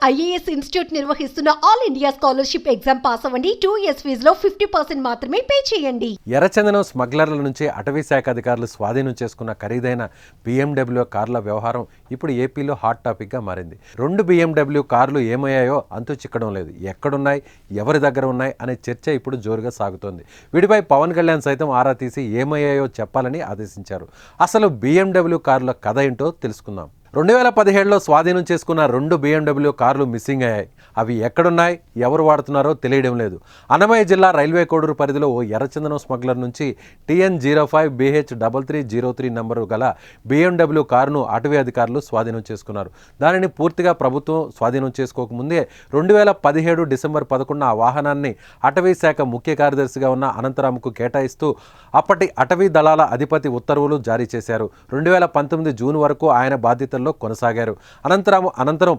IAS institute నిర్వహిస్తున్న all India scholarship exam pass అవ్వండి. 2 years ఫీజులో 50% మాత్రమే పే చేయండి. ఎర్రచందనం స్మగ్లర్ల నుంచి అటవీ శాఖ అధికారులు స్వాధీనం చేసుకున్న ఖరీదైన BMW కార్ల వ్యవహారం ఇప్పుడు ఏపీలో హాట్ టాపిక్గా మారింది. 2 BMW కార్లు ఏమయ్యాయో అంతు చిక్కడం లేదు. ఎక్కడున్నాయి, ఎవరి దగ్గర ఉన్నాయి అనే చర్చ ఇప్పుడు జోరుగా సాగుతోంది. వీటిపై పవన్ కళ్యాణ్ సైతం ఆరా తీసి ఏమయ్యాయో చెప్పాలని ఆదేశించారు. అసలు BMW కార్ల కథ ఏంటో తెలుసుకుందాం. 2017లో స్వాధీనం చేసుకున్న 2 BMW కార్లు మిస్సింగ్ అయ్యాయి. అవి ఎక్కడున్నాయి, ఎవరు వాడుతున్నారో తెలియడం లేదు. అన్నమయ్య జిల్లా రైల్వే కోడూరు పరిధిలో ఓ ఎర్రచందనం స్మగ్లర్ నుంచి TN05BH3303 నంబరు గల BMW కారును అటవీ అధికారులు స్వాధీనం చేసుకున్నారు. దానిని పూర్తిగా ప్రభుత్వం స్వాధీనం చేసుకోకముందే 2017 డిసెంబర్ 11 ఆ వాహనాన్ని అటవీ శాఖ ముఖ్య కార్యదర్శిగా ఉన్న అనంతరాముకు కేటాయిస్తూ అప్పటి అటవీ దళాల అధిపతి ఉత్తర్వులు జారీ చేశారు. 2019 జూన్ వరకు ఆయన బాధ్యతల్లో కొనసాగారు. అనంతరం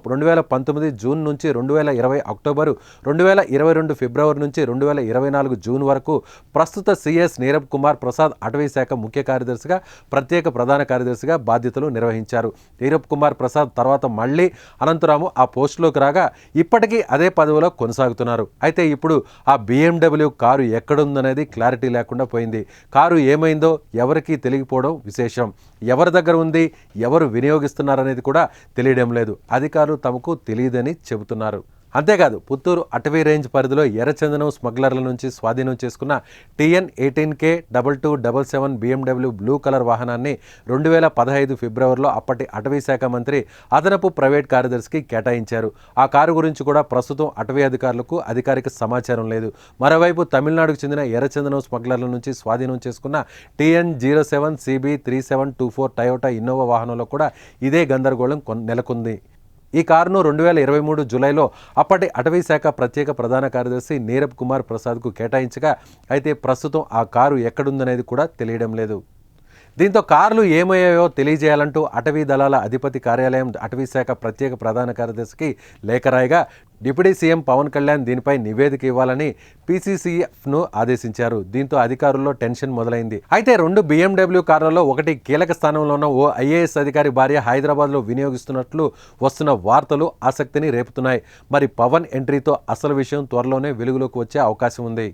2019 జూన్ నుంచి 2020 అక్టోబరు, 2022 ఫిబ్రవరి నుంచి 2024 జూన్ వరకు ప్రస్తుత CS నీరబ్ కుమార్ ప్రసాద్ అటవీ శాఖ ముఖ్య కార్యదర్శిగా, ప్రత్యేక ప్రధాన కార్యదర్శిగా బాధ్యతలు నిర్వహించారు. నీరబ్ కుమార్ ప్రసాద్ తర్వాత మళ్ళీ అనంతరాము ఆ పోస్టులోకి రాగా ఇప్పటికీ అదే పదవిలో కొనసాగుతున్నారు. అయితే ఇప్పుడు ఆ BMW కారు ఎక్కడుందనేది క్లారిటీ లేకుండా పోయింది. కారు ఏమైందో ఎవరికీ తెలియకపోవడం విశేషం. ఎవరి దగ్గర ఉంది, ఎవరు వినియోగిస్తున్నారనేది కూడా తెలియడం లేదు. అధికారులు తమకు తెలియదని చెబుతున్నారు. అంతేకాదు పుత్తూరు అటవీ రేంజ్ పరిధిలో ఎర్రచందనం స్మగ్లర్ల నుంచి స్వాధీనం చేసుకున్న TN18K2277 BMW బ్లూ కలర్ వాహనాన్ని 2015 ఫిబ్రవరిలో అప్పటి అటవీ శాఖ మంత్రి అదనపు ప్రైవేట్ కార్యదర్శికి కేటాయించారు. ఆ కారు గురించి కూడా ప్రస్తుతం అటవీ అధికారులకు అధికారిక సమాచారం లేదు. మరోవైపు తమిళనాడుకు చెందిన ఎర్రచందనం స్మగ్లర్ల నుంచి స్వాధీనం చేసుకున్న TN07CB3724 టయోటా ఇన్నోవా వాహనంలో కూడా ఇదే గందరగోళం నెలకొంది. ఈ కారును 2023 జూలైలో అప్పటి అటవీ శాఖ ప్రత్యేక ప్రధాన కార్యదర్శి నీరబ్ కుమార్ ప్రసాద్కు కేటాయించగా అయితే ప్రస్తుతం ఆ కారు ఎక్కడుందనేది కూడా తెలియడం లేదు. దీంతో కార్లు ఏమయ్యాయో తెలియజేయాలంటూ అటవీ దళాల అధిపతి కార్యాలయం అటవీ శాఖ ప్రత్యేక ప్రధాన కార్యదర్శికి లేఖ రాయగా డిప్యూటీ సీఎం పవన్ కళ్యాణ్ దీనిపై నివేదిక ఇవ్వాలని PCCFను ఆదేశించారు. దీంతో అధికారుల్లో టెన్షన్ మొదలైంది. అయితే 2 BMW కార్లలో ఒకటి కీలక స్థానంలో ఉన్న ఓ IAS అధికారి భార్య హైదరాబాద్లో వినియోగిస్తున్నట్లు వస్తున్న వార్తలు ఆసక్తిని రేపుతున్నాయి. మరి పవన్ ఎంట్రీతో అసలు విషయం త్వరలోనే వెలుగులోకి వచ్చే అవకాశం ఉంది.